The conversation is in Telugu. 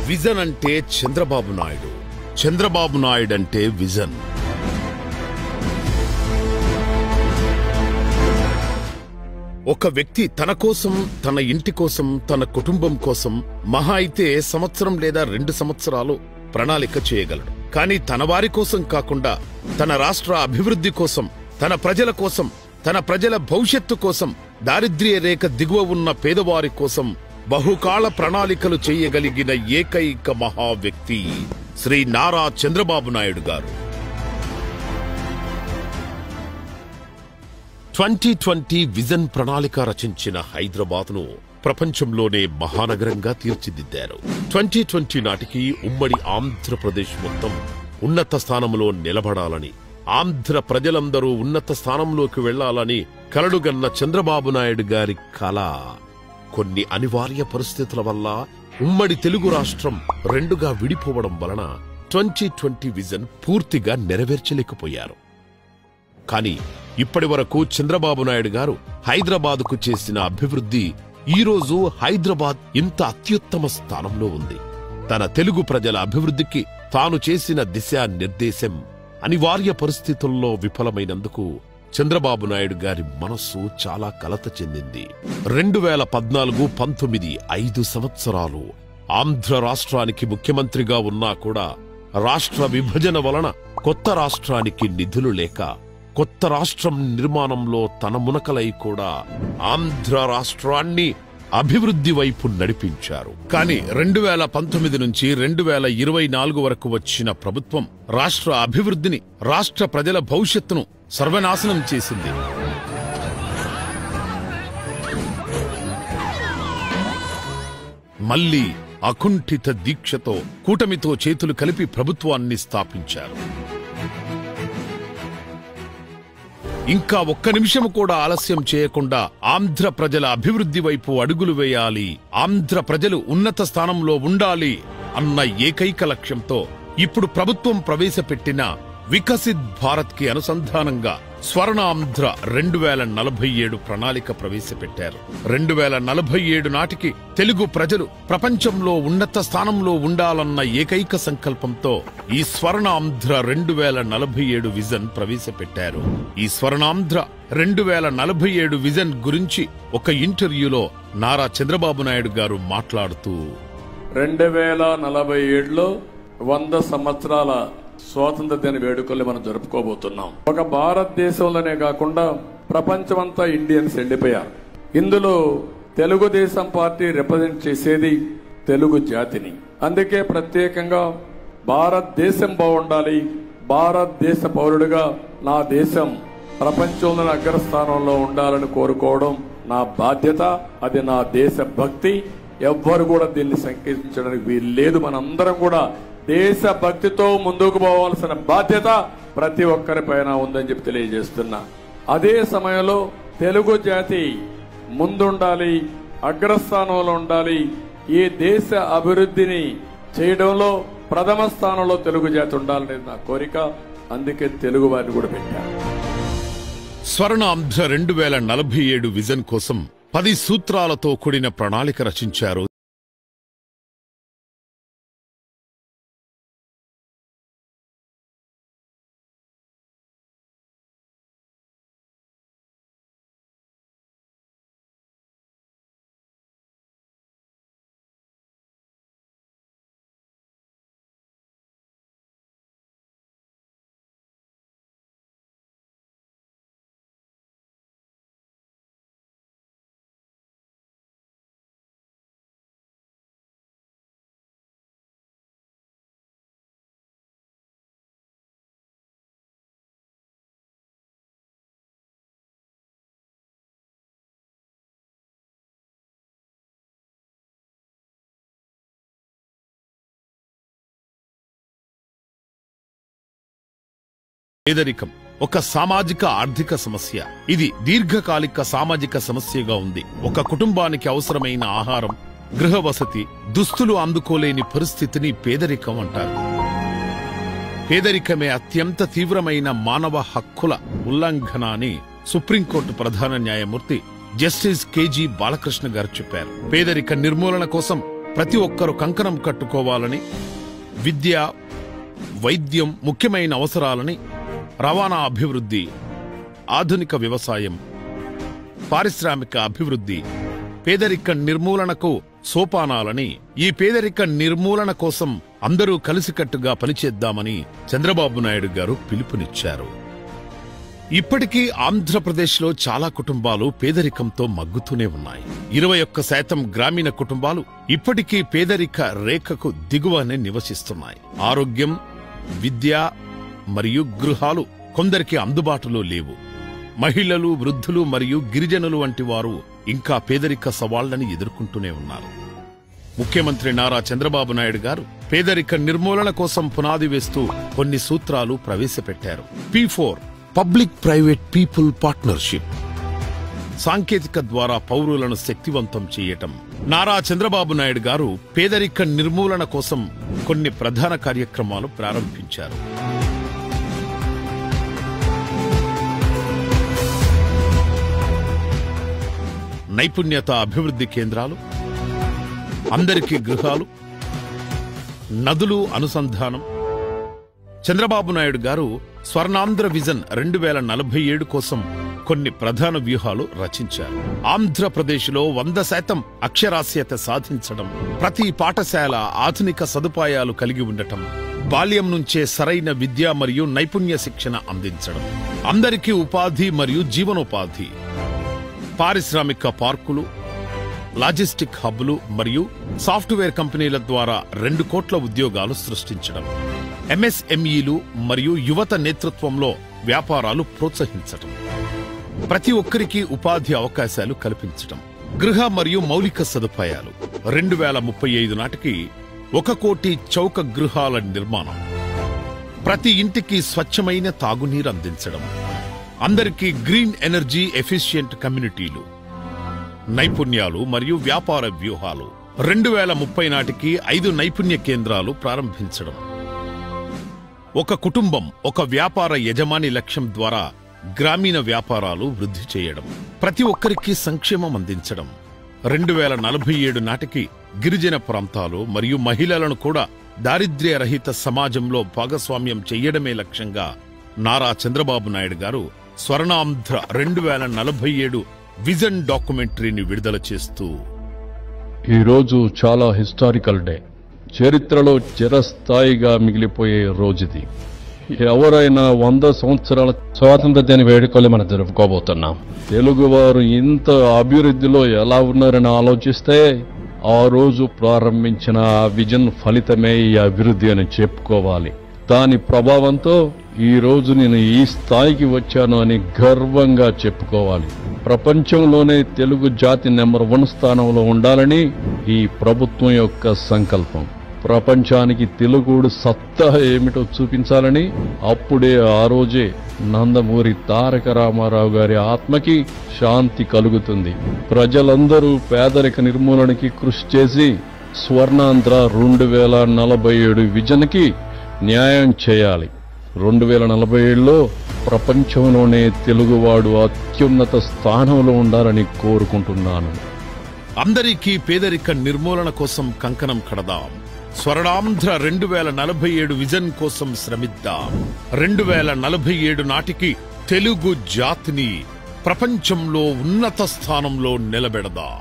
విజన్ అంటే చంద్రబాబు నాయుడు, చంద్రబాబు నాయుడు అంటే విజన్. ఒక వ్యక్తి తన కోసం, తన ఇంటి కోసం, తన కుటుంబం కోసం మహా అయితే సంవత్సరం లేదా 2 సంవత్సరాలు ప్రణాళిక చేయగలడు. కానీ తన వారి కోసం కాకుండా తన రాష్ట్ర అభివృద్ధి కోసం, తన ప్రజల కోసం, తన ప్రజల భవిష్యత్తు కోసం, దారిద్ర్య రేఖ దిగువ ఉన్న పేదవారి కోసం బహుకాల ప్రణాళికలు చేయగలిగిన ఏకైక మహా వ్యక్తి శ్రీ నారా చంద్రబాబు నాయుడు గారు. 2020 విజన్ ప్రణాళిక రచించిన హైదరాబాద్ను ప్రపంచంలోనే మహానగరంగా తీర్చిదిద్దారు. 2020 నాటికి ఉమ్మడి ఆంధ్రప్రదేశ్ మొత్తం ఉన్నత స్థానంలో నిలబడాలని, ఆంధ్ర ప్రజలందరూ ఉన్నత స్థానంలోకి వెళ్లాలని కలలుగన్న చంద్రబాబు నాయుడు గారి కల కొన్ని అనివార్య పరిస్థితుల వల్ల ఉమ్మడి తెలుగు రాష్ట్రం 2గా విడిపోవడం వలన 2020 విజన్ పూర్తిగా నెరవేర్చలేకపోయారు. కానీ ఇప్పటి వరకు చంద్రబాబు నాయుడు గారు హైదరాబాద్కు చేసిన అభివృద్ధి ఈ రోజు హైదరాబాద్ ఇంత అత్యుత్తమ స్థానంలో ఉంది. తన తెలుగు ప్రజల అభివృద్ధికి తాను చేసిన దిశా నిర్దేశం అనివార్య పరిస్థితుల్లో విఫలమైనందుకు చంద్రబాబు నాయుడు గారి మనస్సు చాలా కలత చెందింది. 2014-19 5 సంవత్సరాలు ఆంధ్ర రాష్ట్రానికి ముఖ్యమంత్రిగా ఉన్నా కూడా రాష్ట్ర విభజన వలన కొత్త రాష్ట్రానికి నిధులు లేక కొత్త రాష్ట్రం నిర్మాణంలో తన మునకలై కూడా ఆంధ్ర రాష్ట్రాన్ని అభివృద్ధి వైపు నడిపించారు. కానీ 2019 నుంచి 2024 వరకు వచ్చిన ప్రభుత్వం రాష్ట్ర అభివృద్ధిని, రాష్ట్ర ప్రజల భవిష్యత్తును సర్వనాశనం చేసింది. మళ్లీ అకుంఠిత దీక్షతో కూటమితో చేతులు కలిపి ప్రభుత్వాన్ని స్థాపించారు. ఇంకా ఒక్క నిమిషం కూడా ఆలస్యం చేయకుండా ఆంధ్ర ప్రజల అభివృద్ధి వైపు అడుగులు వేయాలి, ఆంధ్ర ప్రజలు ఉన్నత స్థానంలో ఉండాలి అన్న ఏకైక లక్ష్యంతో ఇప్పుడు ప్రభుత్వం ప్రవేశపెట్టిన వికసిత్ భారత్ కి అనుసంధానంగా స్వర్ణాంధ్ర 2047 ప్రణాళిక ప్రవేశపెట్టారు. 2047 నాటికి తెలుగు ప్రజలు ప్రపంచంలో ఉన్నత స్థానంలో ఉండాలన్న ఏకైక సంకల్పంతో ఈ స్వర్ణాంధ్ర 2047 విజన్ ప్రవేశపెట్టారు. ఈ స్వర్ణాంధ్ర 2047 విజన్ గురించి ఒక ఇంటర్వ్యూలో నారా చంద్రబాబు నాయుడు గారు మాట్లాడుతూ 2047లో 100 సంవత్సరాల స్వాతంత్ర దిన వేడుకల్ని మనం జరుపుకోబోతున్నాం. ఒక భారతదేశంలోనే కాకుండా ప్రపంచమంతా ఇండియన్స్ ఎండిపోయారు. ఇందులో తెలుగుదేశం పార్టీ రిప్రజెంట్ చేసేది తెలుగు జాతిని. అందుకే ప్రత్యేకంగా భారతదేశం బాగుండాలి, భారతదేశ పౌరుడిగా నా దేశం ప్రపంచంలోని అగ్రస్థానంలో ఉండాలని కోరుకోవడం నా బాధ్యత. అది నా దేశ భక్తి. ఎవ్వరు కూడా దీన్ని సంకేతించడానికి వీలు లేదు. మనందరం కూడా దేశ భక్తితో ముందుకు పోవాల్సిన బాధ్యత ప్రతి ఒక్కరిపైన ఉందని చెప్పి తెలియజేస్తున్నా. అదే సమయంలో తెలుగు జాతి ముందుండాలి, అగ్రస్థానంలో ఉండాలి. ఈ దేశ అభివృద్ధిని చేయడంలో ప్రథమ స్థానంలో తెలుగు జాతి ఉండాలనేది నా కోరిక. అందుకే తెలుగు వారిని కూడా పెట్టారు. స్వర్ణాంధ్ర 2047 విజన్ కోసం 10 సూత్రాలతో కూడిన ప్రణాళిక రచించారు. పేదరికం ఒక సామాజిక ఆర్థిక సమస్య. ఇది దీర్ఘకాలిక సామాజిక సమస్యగా ఉంది. ఒక కుటుంబానికి అవసరమైన ఆహారం, గృహ వసతి, దుస్తులు అందుకోలేని పరిస్థితిని పేదరికం అంటారు. పేదరికమే అత్యంత తీవ్రమైన మానవ హక్కుల ఉల్లంఘన అని సుప్రీంకోర్టు ప్రధాన న్యాయమూర్తి జస్టిస్ కేజీ బాలకృష్ణ గారు చెప్పారు. పేదరిక నిర్మూలన కోసం ప్రతి ఒక్కరూ కంకణం కట్టుకోవాలని, విద్య, వైద్యం ముఖ్యమైన అవసరాలని, రవాణా అభివృద్ధి, ఆధునిక వ్యవసాయం, పారిశ్రామిక అభివృద్ధి, పేదరిక నిర్మూలనకు సోపానాలని, ఈ పేదరిక నిర్మూలన కోసం అందరూ కలిసికట్టుగా పనిచేద్దామని చంద్రబాబు నాయుడు గారు పిలుపునిచ్చారు. ఇప్పటికీ ఆంధ్రప్రదేశ్లో చాలా కుటుంబాలు పేదరికంతో మగ్గుతూనే ఉన్నాయి. 21% గ్రామీణ కుటుంబాలు ఇప్పటికీ పేదరిక రేఖకు దిగువనే నివసిస్తున్నాయి. ఆరోగ్యం, విద్య మరియు గృహాలు కొందరికి అందుబాటులో లేవు. మహిళలు, వృద్ధులు మరియు గిరిజనులు వంటి వారు ఇంకా పేదరిక సవాళ్లను ఎదుర్కొంటూనే ఉన్నారు. ముఖ్యమంత్రి నారా చంద్రబాబు నాయుడు గారు పేదరిక నిర్మూలన కోసం పునాది వేస్తూ కొన్ని సూత్రాలు ప్రవేశపెట్టారు. P4 public private people partnership, సాంకేతిక ద్వారా పౌరులను శక్తివంతం చేయటం. నారా చంద్రబాబు నాయుడు గారు పేదరిక నిర్మూలన కోసం కొన్ని ప్రధాన కార్యక్రమాలు ప్రారంభించారు. నైపుణ్యత అభివృద్ధి కేంద్రాలు, అందరికీ గృహాలు, నదులు అనుసంధానం. చంద్రబాబు నాయుడు గారు స్వర్ణాంధ్ర విజన్ 2047 కోసం కొన్ని ప్రధాన వ్యూహాలు రచించారు. ఆంధ్రప్రదేశ్లో 100% అక్షరాస్యత సాధించడం, ప్రతి పాఠశాల ఆధునిక సదుపాయాలు కలిగి ఉండటం, బాల్యం నుంచే సరైన విద్య మరియు నైపుణ్య శిక్షణ అందించడం, అందరికీ ఉపాధి మరియు జీవనోపాధి, పారిశ్రామిక పార్కులు, లాజిస్టిక్ హబ్లు మరియు సాఫ్ట్వేర్ కంపెనీల ద్వారా 2 కోట్ల ఉద్యోగాలు సృష్టించడం, MSMEలు మరియు యువత నేతృత్వంలో వ్యాపారాలు ప్రోత్సహించటం, ప్రతి ఒక్కరికి ఉపాధి అవకాశాలు కల్పించటం, గృహ మరియు మౌలిక సదుపాయాలు. 2035 నాటికి 1 కోటి చౌక గృహాల నిర్మాణం, ప్రతి ఇంటికి స్వచ్ఛమైన తాగునీరు అందించడం, అందరికీ గ్రీన్ ఎనర్జీ ఎఫిషియెంట్ కమ్యూనిటీలు, నైపుణ్యాలు మరియు వ్యాపార వ్యూహాలు. 2030 నాటికి 5 నైపుణ్య కేంద్రాలు ప్రారంభించడం, ఒక కుటుంబం ఒక వ్యాపార యజమాని లక్ష్యం ద్వారా గ్రామీణ వ్యాపారాలు వృద్ధి చేయడం, ప్రతి ఒక్కరికి సంక్షేమం అందించడం. 2047 నాటికి గిరిజన ప్రాంతాలు మరియు మహిళలను కూడా దారిద్ర్యరహిత సమాజంలో భాగస్వామ్యం చెయ్యడమే లక్ష్యంగా నారా చంద్రబాబు నాయుడు గారు స్వర్ణాంధ్ర 2047 విజన్ డాక్యుమెంటరీని విడుదల చేస్తూ, ఈరోజు చాలా హిస్టారికల్ డే, చరిత్రలో చిరస్థాయిగా మిగిలిపోయే రోజుది. ఎవరైనా 100 సంవత్సరాల స్వాతంత్ర దిన వేడుకలు మనం జరుపుకోబోతున్నాం. తెలుగువారు ఇంత అభివృద్ధిలో ఎలా ఉన్నారని ఆలోచిస్తే ఆ రోజు ప్రారంభించిన ఆ విజన్ ఫలితమే ఈ అభివృద్ధి అని చెప్పుకోవాలి. దాని ప్రభావంతో ఈ రోజు నేను ఈ స్థాయికి వచ్చాను అని గర్వంగా చెప్పుకోవాలి. ప్రపంచంలోనే తెలుగు జాతి నెంబర్ 1 స్థానంలో ఉండాలని ఈ ప్రభుత్వం యొక్క సంకల్పం. ప్రపంచానికి తెలుగుడు సత్తా ఏమిటో చూపించాలని అప్పుడే ఆ రోజే నందమూరి తారక రామారావు గారి ఆత్మకి శాంతి కలుగుతుంది. ప్రజలందరూ పేదరిక నిర్మూలనకి కృషి చేసి స్వర్ణాంధ్ర 2047 విజన్కి న్యాయం చేయాలి. 2047లో ప్రపంచంలోనే తెలుగువాడు అత్యున్నత స్థానంలో ఉండాలని కోరుకుంటున్నాను. అందరికీ పేదరిక నిర్మూలన కోసం కంకణం కడదాం. స్వర్ణాంధ్ర 2047 విజన్ కోసం శ్రమిద్దాం. 2047 నాటికి తెలుగు జాతిని ప్రపంచంలో ఉన్నత స్థానంలో నిలబెడదాం.